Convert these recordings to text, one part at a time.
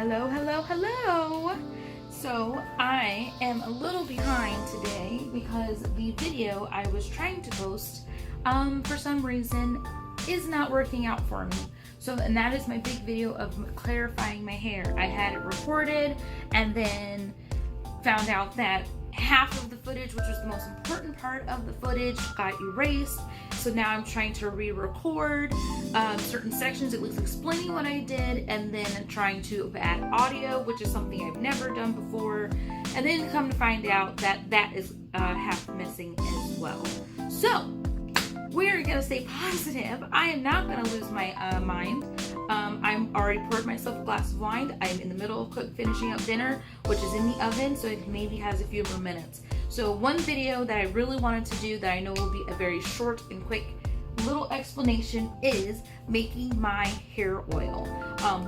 Hello, hello, hello. So I am a little behind today because the video I was trying to post for some reason is not working out for me. And that is my big video of clarifying my hair. I had it recorded and then found out that half of the footage, which was the most important part of the footage, got erased. So now I'm trying to re-record certain sections, at least explaining what I did, and then trying to add audio, which is something I've never done before. And then come to find out that that is half missing as well. So we're gonna stay positive. I am not gonna lose my mind. I'm already poured myself a glass of wine. I'm in the middle of finishing up dinner, which is in the oven, so it maybe has a few more minutes. So one video that I really wanted to do that I know will be a very short and quick little explanation is making my hair oil,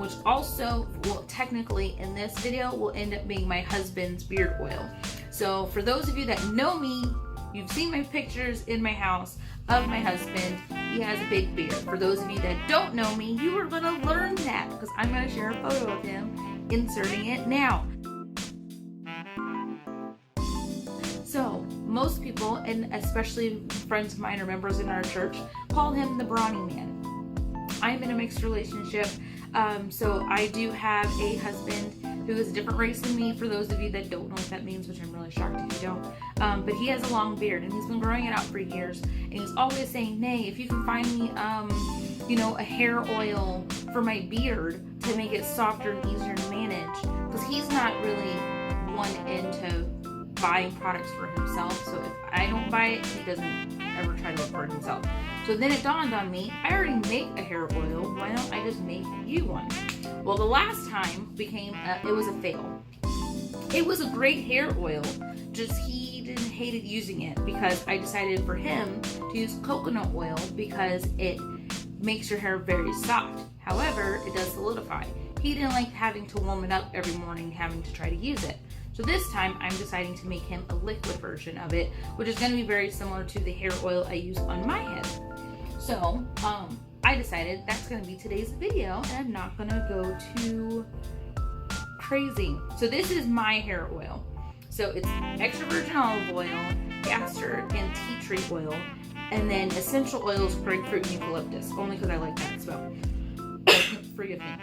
which also will technically in this video will end up being my husband's beard oil. So for those of you that know me, you've seen my pictures in my house of my husband. He has a big beard. For those of you that don't know me, you are going to learn that because I'm going to share a photo of him, inserting it now. So most people, and especially friends of mine or members in our church, call him the brawny man. I'm in a mixed relationship, so I do have a husband who is a different race than me, for those of you that don't know what that means, which I'm really shocked if you don't. But he has a long beard and he's been growing it out for years, and he's always saying, Nay, if you can find me a hair oil for my beard to make it softer and easier to manage, because he's not really one into buying products for himself, so if I don't buy it, he doesn't ever try to look for it himself. So then it dawned on me, I already make a hair oil, why don't I just make you one? Well, the last time it was a fail. It was a great hair oil, just he hated using it because I decided for him to use coconut oil because it makes your hair very soft. However, it does solidify. He didn't like having to warm it up every morning, having to try to use it. So this time I'm deciding to make him a liquid version of it, which is going to be very similar to the hair oil I use on my head. So I decided that's going to be today's video, and I'm not going to go too crazy. So this is my hair oil. So it's extra virgin olive oil, castor and tea tree oil, and then essential oils, grapefruit and eucalyptus, only because I like that smell. Forgive me.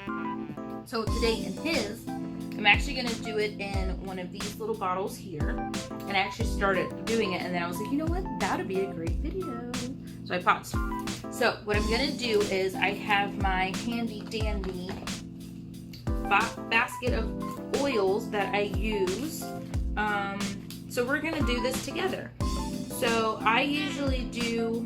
So today in his, I'm actually going to do it in one of these little bottles here. And I actually started doing it, and then I was like, you know what? That would be a great video. So I paused. So what I'm going to do is I have my handy dandy basket of oils that I use. So we're going to do this together. So I usually do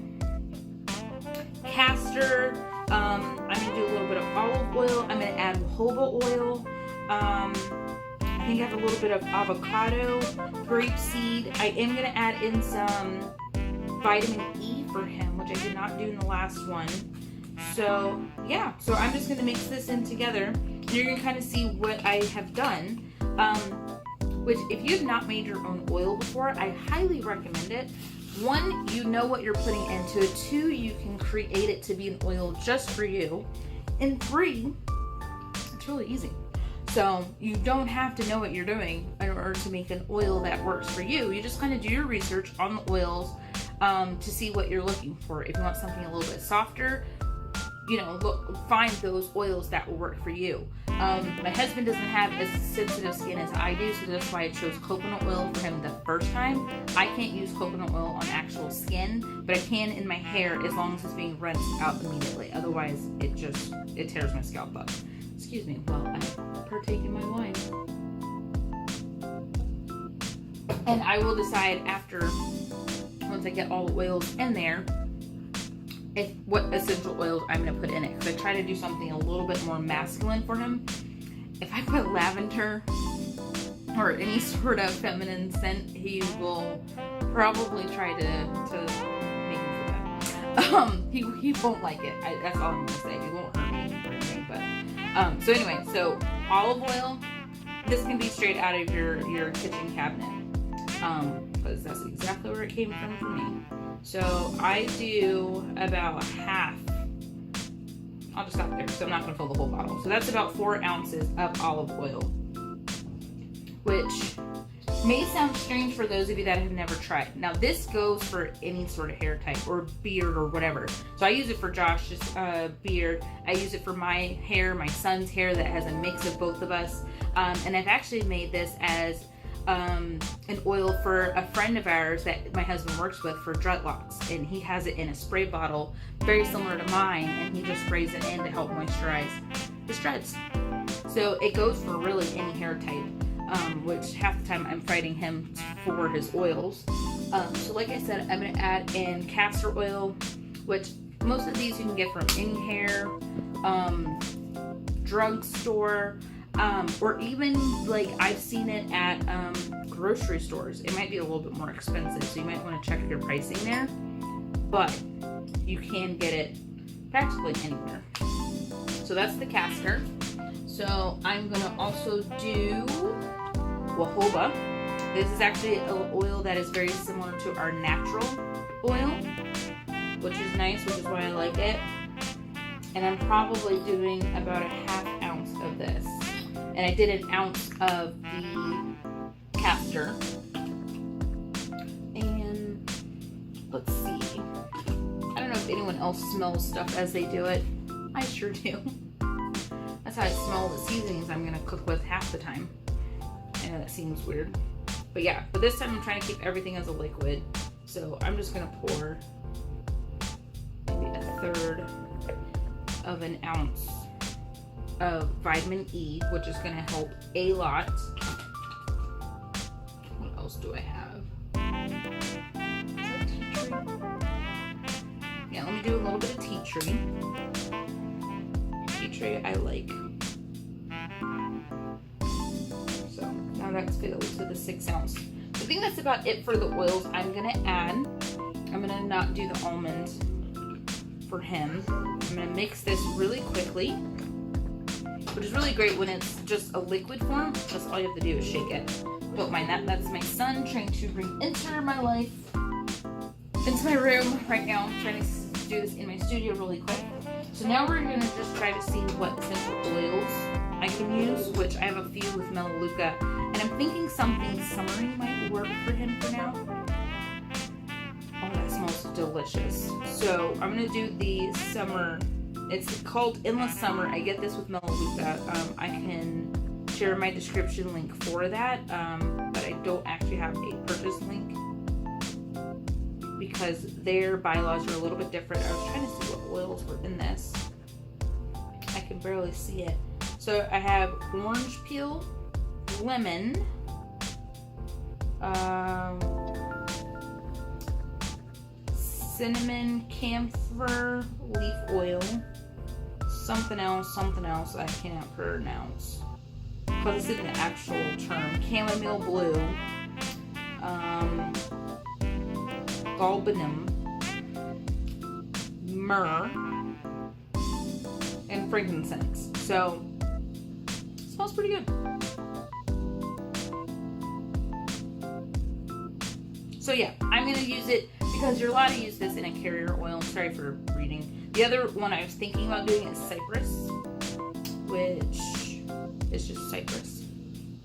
castor. I'm going to do a little bit of olive oil. I'm going to add jojoba oil. I think I have a little bit of avocado, grapeseed. I am going to add in some vitamin E for him, which I did not do in the last one. So yeah, so I'm just going to mix this in together. And you're going to kind of see what I have done. Which if you've not made your own oil before, I highly recommend it. One, you know what you're putting into it. Two, you can create it to be an oil just for you. And three, it's really easy. So you don't have to know what you're doing in order to make an oil that works for you. You just kind of do your research on the oils to see what you're looking for. If you want something a little bit softer, find those oils that will work for you. My husband doesn't have as sensitive skin as I do, so that's why I chose coconut oil for him the first time. I can't use coconut oil on actual skin, but I can in my hair as long as it's being rinsed out immediately. Otherwise, it tears my scalp up. Excuse me while I partake in my wine. And I will decide once I get all the oils in there, what essential oils I'm going to put in it. Because I try to do something a little bit more masculine for him. If I put lavender or any sort of feminine scent, he will probably try to make me feel bad. He won't like it. That's all I'm going to say. He won't hurt me or anything. But so anyway, so olive oil. This can be straight out of your kitchen cabinet. Because that's exactly where it came from for me. So I do about half I'll just stop there because I'm not going to fill the whole bottle. So that's about 4 ounces of olive oil, which may sound strange for those of you that have never tried. Now this goes for any sort of hair type or beard or whatever. So I use it for Josh's beard. I use it for my hair, my son's hair that has a mix of both of us. And I've actually made this as an oil for a friend of ours that my husband works with for dreadlocks, and he has it in a spray bottle very similar to mine, and he just sprays it in to help moisturize his dreads. So it goes for really any hair type, which half the time I'm fighting him for his oils. So like I said, I'm going to add in castor oil, which most of these you can get from any hair drugstore, or even like I've seen it at grocery stores. It might be a little bit more expensive, so you might want to check your pricing there, but you can get it practically anywhere. So that's the castor. So I'm going to also do jojoba. This is actually an oil that is very similar to our natural oil, which is nice, which is why I like it. And I'm probably doing about a ½ ounce of this. And I did an ounce of the castor. And let's see. I don't know if anyone else smells stuff as they do it. I sure do. That's how I smell the seasonings I'm going to cook with half the time. I know that seems weird. But yeah, but this time I'm trying to keep everything as a liquid. So I'm just going to pour maybe a third of an ounce of vitamin E, which is going to help a lot. What else do I have? Is that tea tree? Yeah, let me do a little bit of tea tree. Tea tree I like. So now that's filled to the 6 ounce. I think that's about it for the oils I'm going to add. I'm going to not do the almond for him. I'm going to mix this really quickly, which is really great when it's just a liquid form. That's all you have to do is shake it. Don't mind that. That's my son trying to bring into my life, into my room right now. I'm trying to do this in my studio really quick. So now we're going to just try to see what essential oils I can use, which I have a few with Melaleuca. And I'm thinking something summery might work for him for now. Oh, that smells delicious. So I'm going to do the summer. It's called Endless Summer. I get this with Melaleuca. I can share my description link for that, but I don't actually have a purchase link because their bylaws are a little bit different. I was trying to see what oils were in this. I can barely see it. So I have orange peel, lemon, cinnamon, camphor, leaf oil, something else I cannot pronounce. But this isn't the actual term. Chamomile blue, galbanum, myrrh, and frankincense. So, it smells pretty good. So yeah, I'm going to use it because you're allowed to use this in a carrier oil. Sorry for reading. The other one I was thinking about doing is Cypress, which is just Cypress,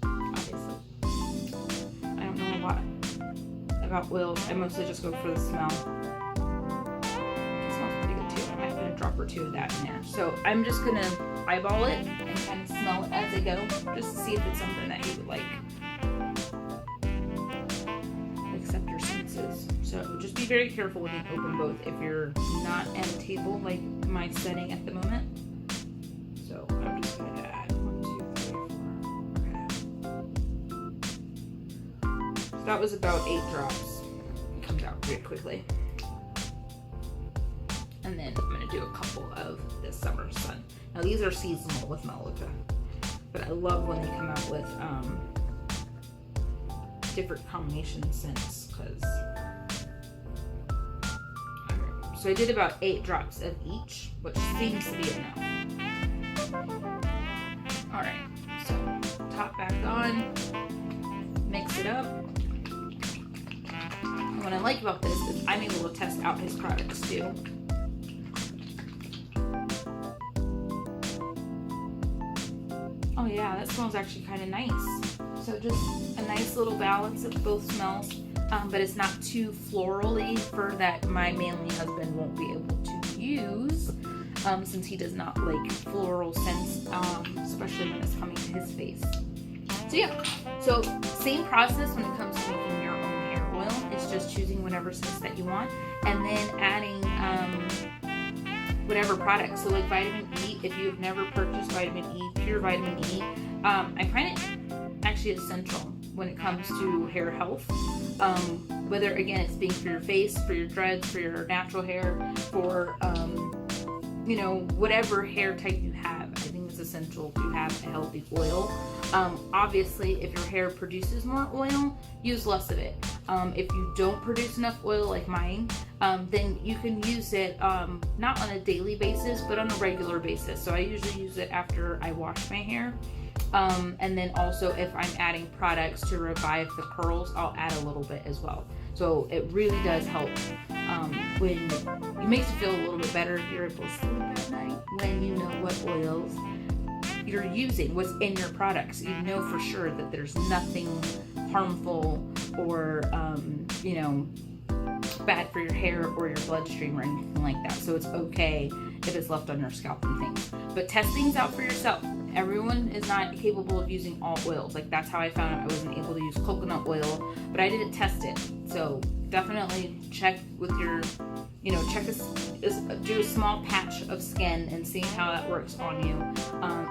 obviously. I don't know a lot about oils. I mostly just go for the smell. It smells pretty good too. I might put a drop or two of that in there. So I'm just going to eyeball it and kind of smell it as I go, just to see if it's something that he would like. Accept your senses. So just be very careful when you open both if you're not at a table like my setting at the moment. So I'm just going to add 1, 2, 3, 4. So that was about 8 drops. It comes out very quickly. And then I'm going to do a couple of this Summer Sun. Now these are seasonal with Melaleuca, but I love when they come out with different combination scents because. So I did about 8 drops of each, which seems to be enough. All right, so top back on, mix it up. And what I like about this is I'm able to test out his products too. Oh yeah, that smells actually kind of nice. So just a nice little balance of both smells, but it's not too florally for that my manly husband won't be able to use, since he does not like floral scents, especially when it's coming to his face. So yeah, so same process when it comes to making your own hair oil. It's just choosing whatever scents that you want, and then adding whatever product. So like vitamin E, if you've never purchased vitamin E, pure vitamin E, I find it actually essential when it comes to hair health. Whether again it's being for your face, for your dreads, for your natural hair, for you know, whatever hair type you have, I think it's essential to have a healthy oil. Obviously, if your hair produces more oil, use less of it. If you don't produce enough oil like mine, then you can use it not on a daily basis, but on a regular basis. So I usually use it after I wash my hair. And then also if I'm adding products to revive the curls, I'll add a little bit as well. So it really does help when it makes you feel a little bit better if you're able to sleep at night, when you know what oils you're using, what's in your products. You know for sure that there's nothing harmful or you know, bad for your hair or your bloodstream or anything like that. So it's okay if it's left on your scalp and things. But test things out for yourself. Everyone is not capable of using all oils. Like that's how I found out I wasn't able to use coconut oil, but I didn't test it. So definitely check with your, you know, do a small patch of skin and see how that works on you.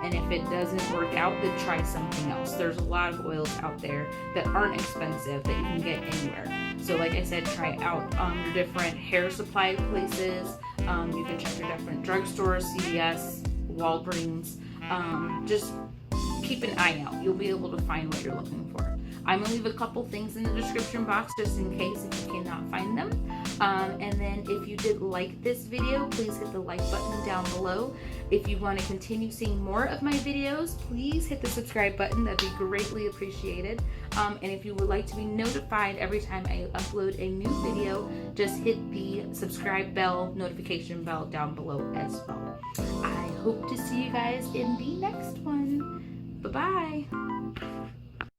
And if it doesn't work out, then try something else. There's a lot of oils out there that aren't expensive that you can get anywhere. So like I said, try out your different hair supply places. You can check your different drugstores, CVS, Walgreens. Just keep an eye out. You'll be able to find what you're looking for. I'm going to leave a couple things in the description box just in case if you cannot find them. And then if you did like this video, please hit the like button down below. If you want to continue seeing more of my videos, please hit the subscribe button. That'd be greatly appreciated. And if you would like to be notified every time I upload a new video, just hit the subscribe bell, notification bell down below as well. I hope to see you guys in the next one. Bye-bye.